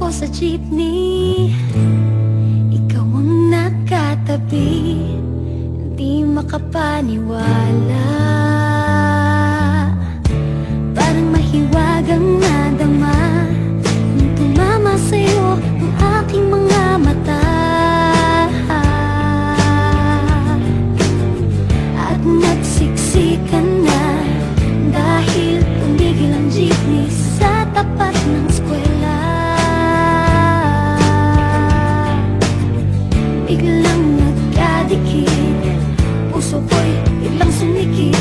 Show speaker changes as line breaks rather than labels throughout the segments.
ako sa jeepney, ikaw ang nakatabi, di makapaniwala. Parang mahiwagang nadama nung tumama sa'yo ang aking mga mata. At nagsiksikan na dahil tumigil ang jeepney sa tapat ng eskwela. Biglang nagkadikit, puso ko'y biglang sumikip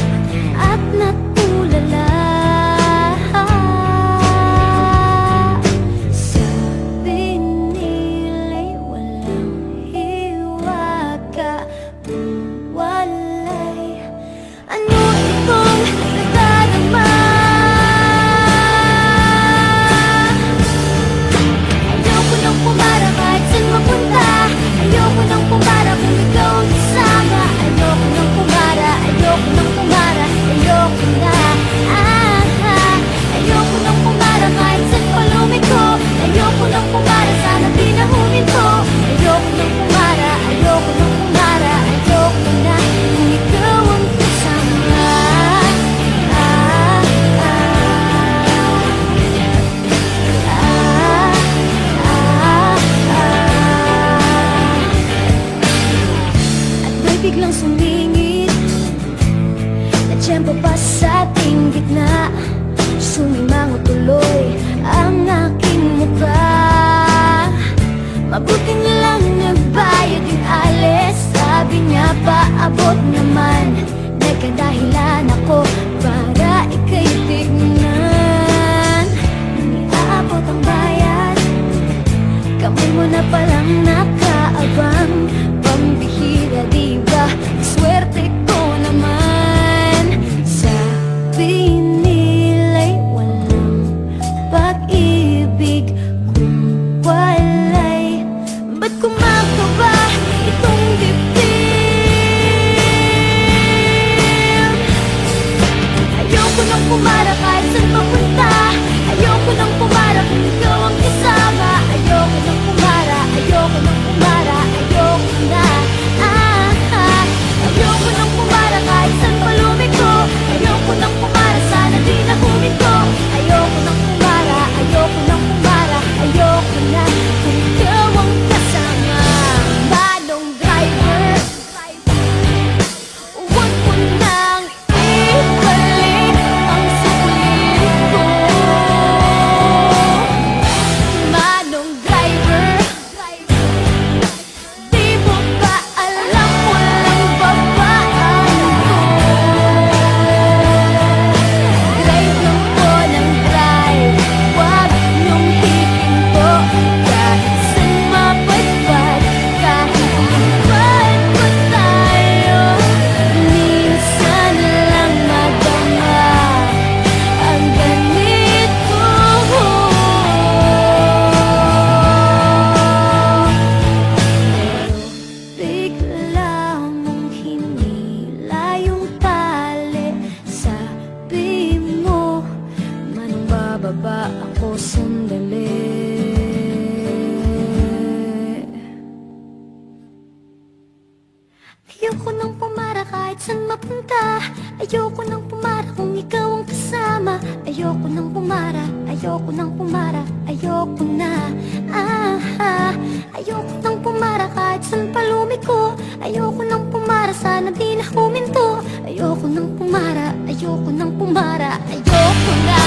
at natulala. Sabi nila'y walang hiwaga, walay. Ano itong nagdarama? Ayoko nang pumara kahit saan mapunta. Ayoko nang pumara kung ikaw ang kasama. Ayoko nang pumara, ayoko nang pumara, ayoko na. Ayoko nang pumara kahit saan pa lumiko. Ayoko nang pumara, sana di na huminto. Ayoko nang pumara, ayoko nang pumara, ayoko na kung ikaw ang kasama. At may biglang sumingit na tiyempo pa sa ating gitna. Sumimango tuloy ang aking mukha. Mabuti na lang nagbayad yung alis. Sabi niya paabot naman, nagkadahilan ako para ika'y tignan. Nung iaabot ang bayad, kamay mo na palang nakaabang. Pambihira diba, swerte ko naman. Sabi nila'y walang pag-ibig kung walay. Ba't kumakaba itong dibdib? Ayoko nang pumara kahit saan papunta. Ayoko nang pumara kung ikaw ang kasama. Ayoko nang pumara, ayoko nang pumara, ayoko na. Ayoko nang pumara kahit saan pa lumiko. Ayoko nang pumara, sana di na huminto. Ayoko nang pumara, ayoko nang pumara, ayoko na kung ikaw ang kasama. Manong driver, huwag mo nang ibalik ang sulit ko. Manong driver, di mo ba alam walang babaan ko? Drive lang po ng drive, huwag niyong hihinto. Kahit saan mapadpad, kahit lumpad pa tayo, minsan lang madama ang ganito. Bigla mong hinila yung tali. Sabi mo, manong bababa ako sandali. Ayoko nang pumara kahit saan mapunta. Ayoko nang pumara kung ikaw ang kasama. Ayoko nang pumara, ayoko nang pumara, ayoko na. Ayoko nang pumara kahit saan pa lumiko. Ayoko nang pumara, sana di na huminto. Ayoko nang pumara, ayoko nang pumara, ayoko na.